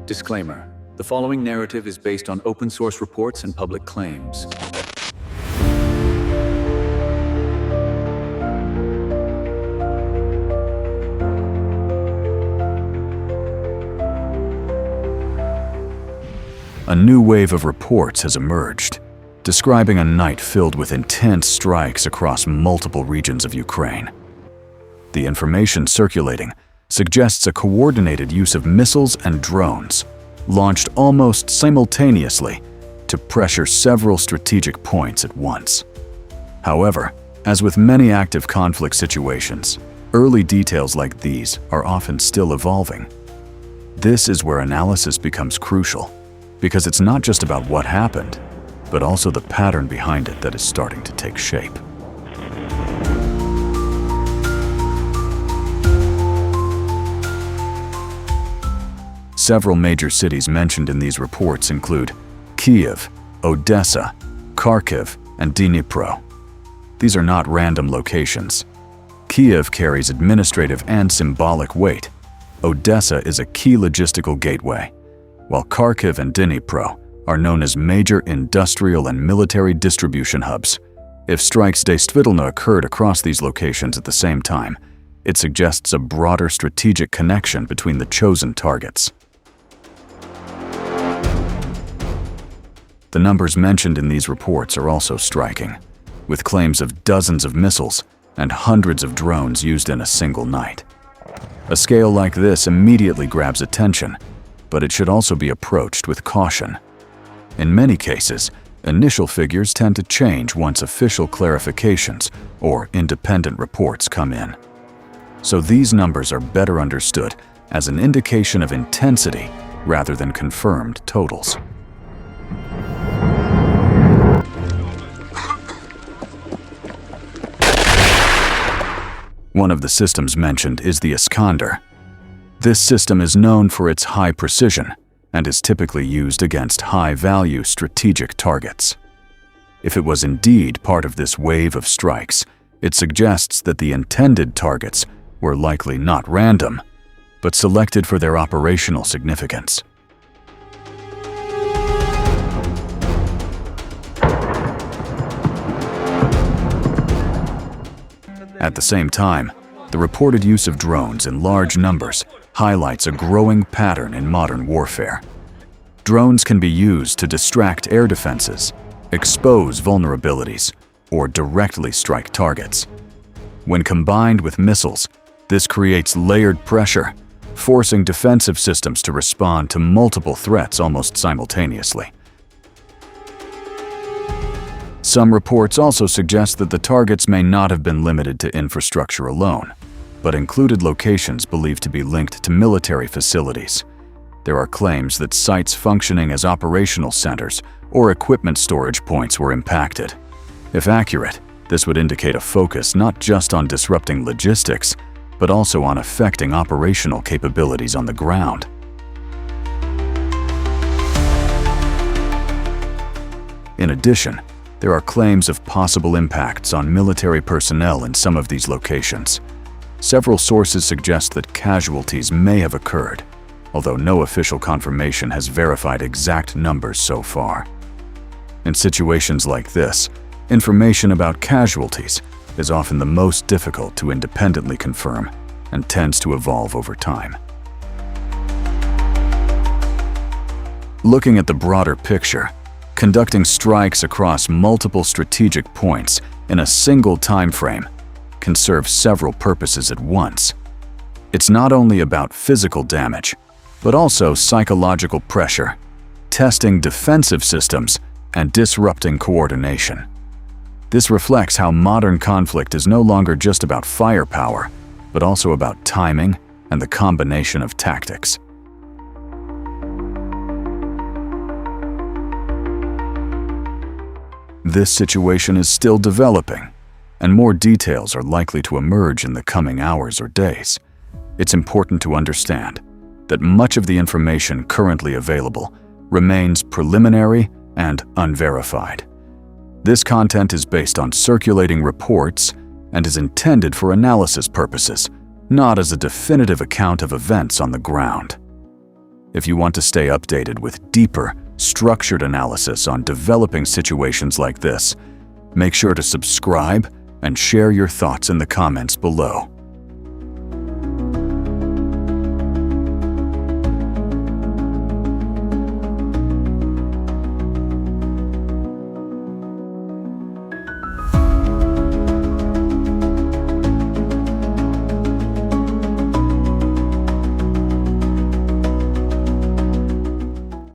Disclaimer: the following narrative is based on open source reports and public claims. A new wave of reports has emerged, describing a night filled with intense strikes across multiple regions of Ukraine. The information circulating suggests a coordinated use of missiles and drones, launched almost simultaneously to pressure several strategic points at once. However, as with many active conflict situations, early details like these are often still evolving. This is where analysis becomes crucial, because it's not just about what happened, but also the pattern behind it that is starting to take shape. Several major cities mentioned in these reports include Kyiv, Odessa, Kharkiv, and Dnipro. These are not random locations. Kyiv carries administrative and symbolic weight. Odessa is a key logistical gateway, while Kharkiv and Dnipro are known as major industrial and military distribution hubs. If strikes действительно occurred across these locations at the same time, it suggests a broader strategic connection between the chosen targets. The numbers mentioned in these reports are also striking, with claims of dozens of missiles and hundreds of drones used in a single night. A scale like this immediately grabs attention, but it should also be approached with caution. In many cases, initial figures tend to change once official clarifications or independent reports come in. So these numbers are better understood as an indication of intensity rather than confirmed totals. One of the systems mentioned is the Iskander. This system is known for its high precision and is typically used against high-value strategic targets. If it was indeed part of this wave of strikes, it suggests that the intended targets were likely not random, but selected for their operational significance. At the same time, the reported use of drones in large numbers highlights a growing pattern in modern warfare. Drones can be used to distract air defenses, expose vulnerabilities, or directly strike targets. When combined with missiles, this creates layered pressure, forcing defensive systems to respond to multiple threats almost simultaneously. Some reports also suggest that the targets may not have been limited to infrastructure alone, but included locations believed to be linked to military facilities. There are claims that sites functioning as operational centers or equipment storage points were impacted. If accurate, this would indicate a focus not just on disrupting logistics, but also on affecting operational capabilities on the ground. In addition, there are claims of possible impacts on military personnel in some of these locations. Several sources suggest that casualties may have occurred, although no official confirmation has verified exact numbers so far. In situations like this, information about casualties is often the most difficult to independently confirm and tends to evolve over time. Looking at the broader picture, conducting strikes across multiple strategic points in a single time frame can serve several purposes at once. It's not only about physical damage, but also psychological pressure, testing defensive systems, and disrupting coordination. This reflects how modern conflict is no longer just about firepower, but also about timing and the combination of tactics. This situation is still developing, and more details are likely to emerge in the coming hours or days. It's important to understand that much of the information currently available remains preliminary and unverified. This content is based on circulating reports and is intended for analysis purposes, not as a definitive account of events on the ground. If you want to stay updated with deeper, structured analysis on developing situations like this, make sure to subscribe and share your thoughts in the comments below.